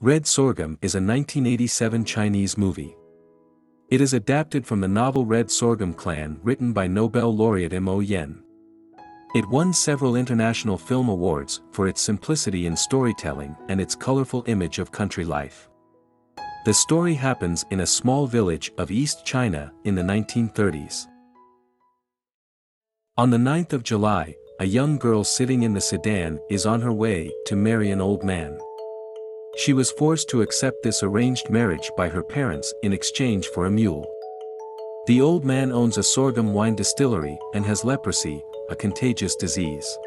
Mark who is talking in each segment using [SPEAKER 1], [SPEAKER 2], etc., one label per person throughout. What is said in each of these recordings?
[SPEAKER 1] Red Sorghum is a 1987 Chinese movie. It is adapted from the novel Red Sorghum Clan written by Nobel laureate Mo Yen. It won several international film awards for its simplicity in storytelling and its colorful image of country life. The story happens in a small village of East China in the 1930s. On the 9th of July, a young girl sitting in the sedan is on her way to marry an old man. She was forced to accept this arranged marriage by her parents in exchange for a mule. The old man owns a sorghum wine distillery and has leprosy, a contagious disease.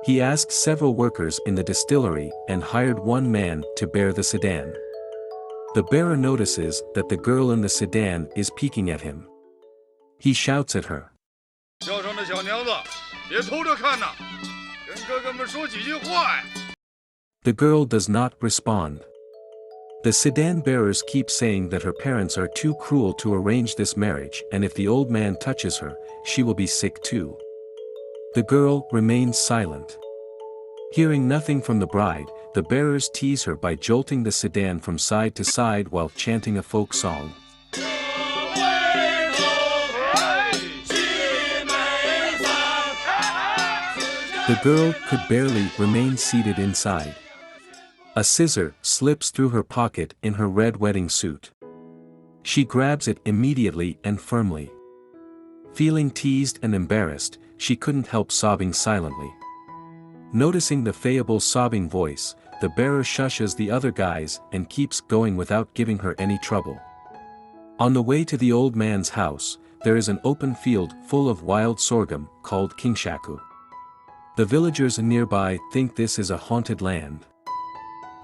[SPEAKER 1] He asked several workers in the distillery and hired one man to bear the sedan. The bearer notices that the girl in the sedan is peeking at him. He shouts at her.
[SPEAKER 2] 叫上那小娘子，别偷着看呐，跟哥哥们说几句话呀。
[SPEAKER 1] The girl does not respond. The sedan bearers keep saying that her parents are too cruel to arrange this marriage and if the old man touches her, she will be sick too. The girl remains silent. Hearing nothing from the bride, the bearers tease her by jolting the sedan from side to side while chanting a folk song. The girl could barely remain seated inside. A scissor slips through her pocket in her red wedding suit. She grabs it immediately and firmly. Feeling teased and embarrassed, she couldn't help sobbing silently. Noticing the Fayable's sobbing voice, the bearer shushes the other guys and keeps going without giving her any trouble. On the way to the old man's house, there is an open field full of wild sorghum called Kingshaku. The villagers nearby think this is a haunted land.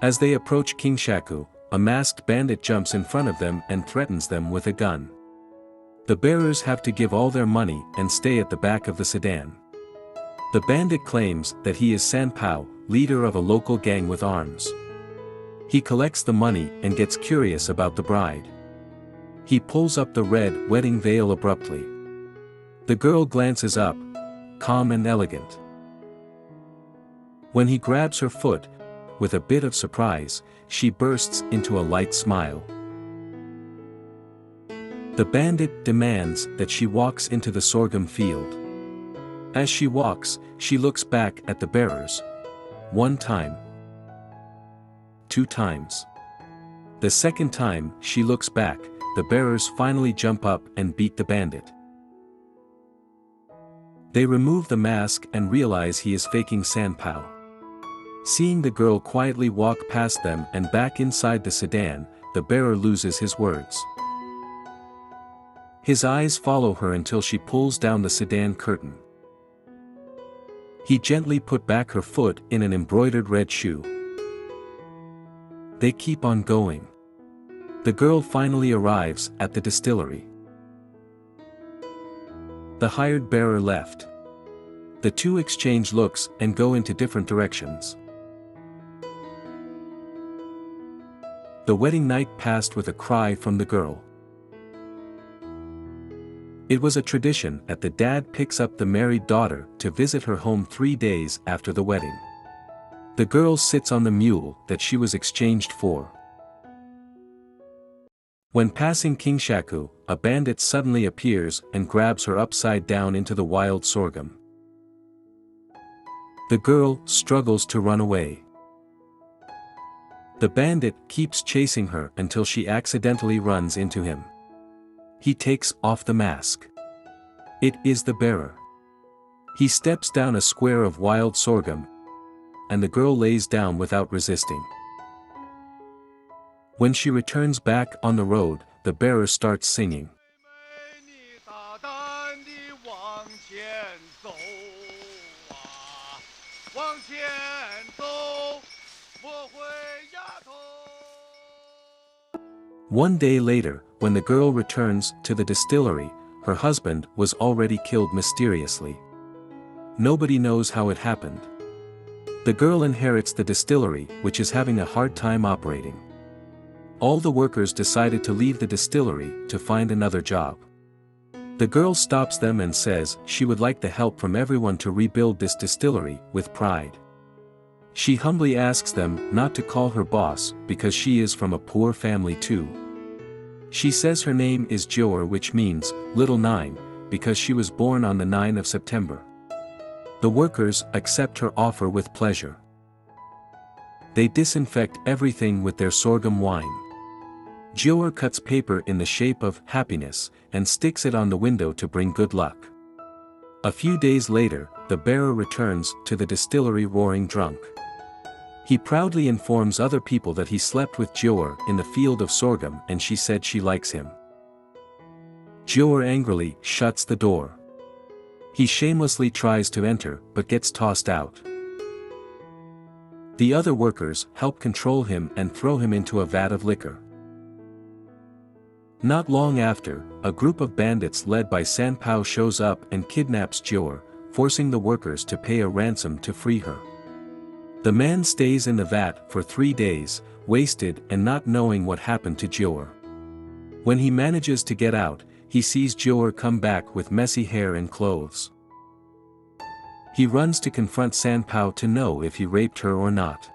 [SPEAKER 1] As they approach Kingshaku, a masked bandit jumps in front of them and threatens them with a gun. The bearers have to give all their money and stay at the back of the sedan. The bandit claims that he is San Pao, leader of a local gang with arms. He collects the money and gets curious about the bride. He pulls up the red wedding veil abruptly. The girl glances up, calm and elegant. When he grabs her foot, with a bit of surprise, she bursts into a light smile. The bandit demands that she walks into the sorghum field. As she walks, she looks back at the bearers. 1 time. 2 times. The second time she looks back, the bearers finally jump up and beat the bandit. They remove the mask and realize he is faking San Pao. Seeing the girl quietly walk past them and back inside the sedan, the bearer loses his words. His eyes follow her until she pulls down the sedan curtain. He gently put back her foot in an embroidered red shoe. They keep on going. The girl finally arrives at the distillery. The hired bearer left. The two exchange looks and go into different directions. The wedding night passed with a cry from the girl. It was a tradition that the dad picks up the married daughter to visit her home 3 days after the wedding. The girl sits on the mule that she was exchanged for. When passing Kingshaku, a bandit suddenly appears and grabs her upside down into the wild sorghum. The girl struggles to run away. The bandit keeps chasing her until she accidentally runs into him. He takes off the mask. It is the bearer. He steps down a square of wild sorghum, and the girl lays down without resisting. When she returns back on the road, the bearer starts singing. One day later, when the girl returns to the distillery, her husband was already killed mysteriously. Nobody knows how it happened. The girl inherits the distillery, which is having a hard time operating. All the workers decided to leave the distillery to find another job. The girl stops them and says she would like the help from everyone to rebuild this distillery with pride. She humbly asks them not to call her boss because she is from a poor family too. She says her name is Joer, which means Little Nine, because she was born on the 9th of September. The workers accept her offer with pleasure. They disinfect everything with their sorghum wine. Joer cuts paper in the shape of happiness and sticks it on the window to bring good luck. A few days later, the bearer returns to the distillery roaring drunk. He proudly informs other people that he slept with Joer in the field of sorghum and she said she likes him. Joer angrily shuts the door. He shamelessly tries to enter but gets tossed out. The other workers help control him and throw him into a vat of liquor. Not long after, a group of bandits led by Sanpao shows up and kidnaps Joer, forcing the workers to pay a ransom to free her. The man stays in the vat for 3 days, wasted and not knowing what happened to Joer. When he manages to get out, he sees Joer come back with messy hair and clothes. He runs to confront Sanpao to know if he raped her or not.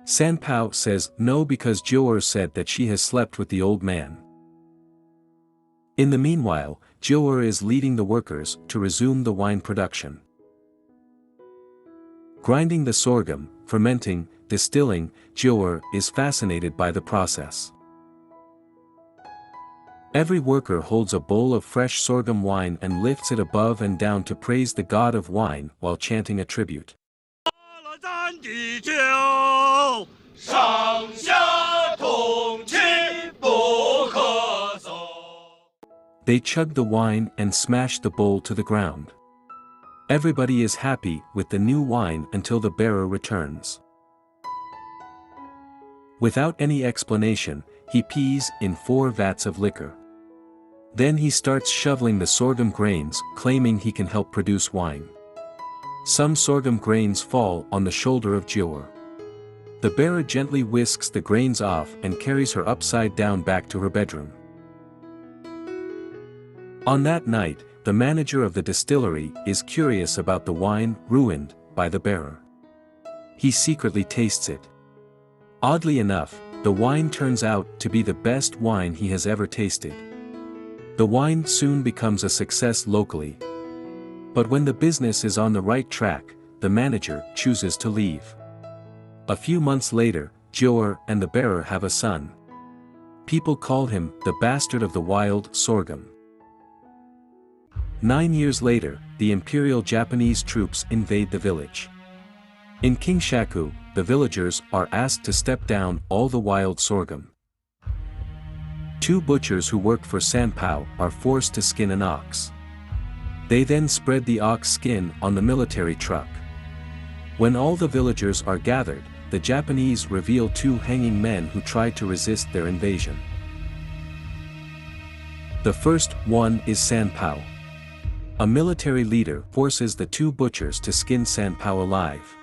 [SPEAKER 1] Sanpao says no because Joer said that she has slept with the old man. In the meanwhile, Joer is leading the workers to resume the wine production. Grinding the sorghum, fermenting, distilling, Joer is fascinated by the process. Every worker holds a bowl of fresh sorghum wine and lifts it above and down to praise the god of wine while chanting a tribute. They chug the wine and smash the bowl to the ground. Everybody is happy with the new wine until the bearer returns. Without any explanation, he pees in 4 vats of liquor. Then he starts shoveling the sorghum grains, claiming he can help produce wine. Some sorghum grains fall on the shoulder of Joer. The bearer gently whisks the grains off and carries her upside down back to her bedroom. On that night, the manager of the distillery is curious about the wine ruined by the bearer. He secretly tastes it. Oddly enough, the wine turns out to be the best wine he has ever tasted. The wine soon becomes a success locally. But when the business is on the right track, the manager chooses to leave. A few months later, Joer and the bearer have a son. People call him the bastard of the wild sorghum. 9 years later, the Imperial Japanese troops invade the village. In Kingshaku, the villagers are asked to step down all the wild sorghum. 2 butchers who work for Sanpao are forced to skin an ox. They then spread the ox skin on the military truck. When all the villagers are gathered, the Japanese reveal 2 hanging men who tried to resist their invasion. The first one is Sanpao. A military leader forces the 2 butchers to skin Sanpao alive.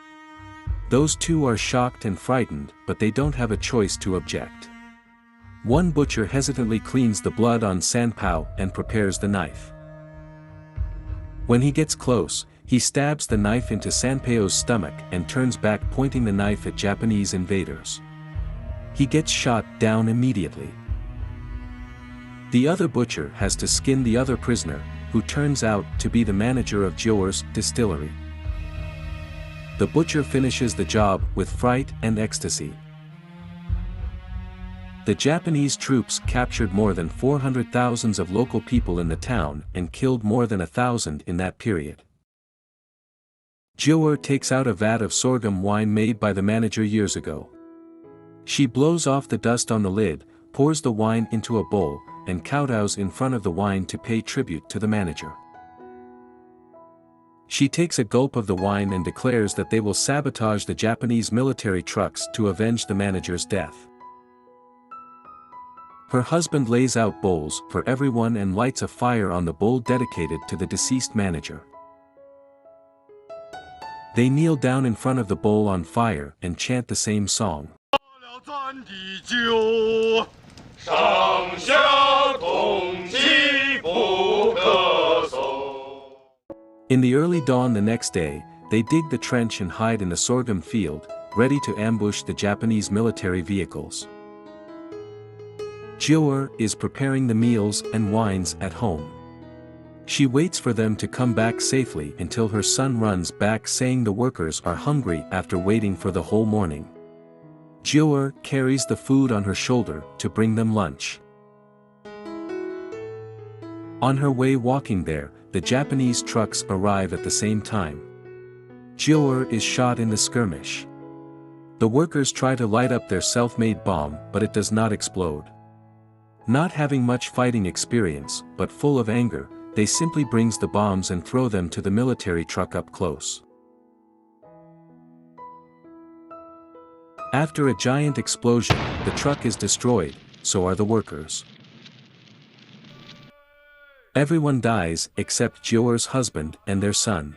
[SPEAKER 1] Those 2 are shocked and frightened, but they don't have a choice to object. One butcher hesitantly cleans the blood on Sanpao and prepares the knife. When he gets close, he stabs the knife into Sanpao's stomach and turns back, pointing the knife at Japanese invaders. He gets shot down immediately. The other butcher has to skin the other prisoner, who turns out to be the manager of Joer's distillery. The butcher finishes the job with fright and ecstasy. The Japanese troops captured more than 400,000 of local people in the town and killed more than 1,000 in that period. Joer takes out a vat of sorghum wine made by the manager years ago. She blows off the dust on the lid, pours the wine into a bowl, and kowtows in front of the wine to pay tribute to the manager. She takes a gulp of the wine and declares that they will sabotage the Japanese military trucks to avenge the manager's death. Her husband lays out bowls for everyone and lights a fire on the bowl dedicated to the deceased manager. They kneel down in front of the bowl on fire and chant the same song. In the early dawn the next day, they dig the trench and hide in the sorghum field, ready to ambush the Japanese military vehicles. Jioer is preparing the meals and wines at home. She waits for them to come back safely until her son runs back saying the workers are hungry after waiting for the whole morning. Jioer carries the food on her shoulder to bring them lunch. On her way walking there, the Japanese trucks arrive at the same time. Jioer is shot in the skirmish. The workers try to light up their self-made bomb, but it does not explode. Not having much fighting experience, but full of anger, they simply brings the bombs and throw them to the military truck up close. After a giant explosion, the truck is destroyed, so are the workers. Everyone dies except Jioer's husband and their son.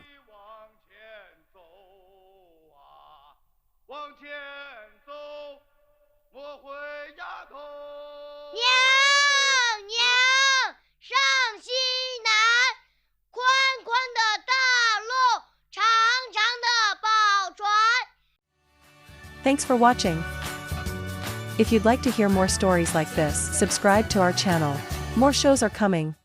[SPEAKER 3] Thanks for watching. If you'd like to hear more stories like this, subscribe to our channel. More shows are coming.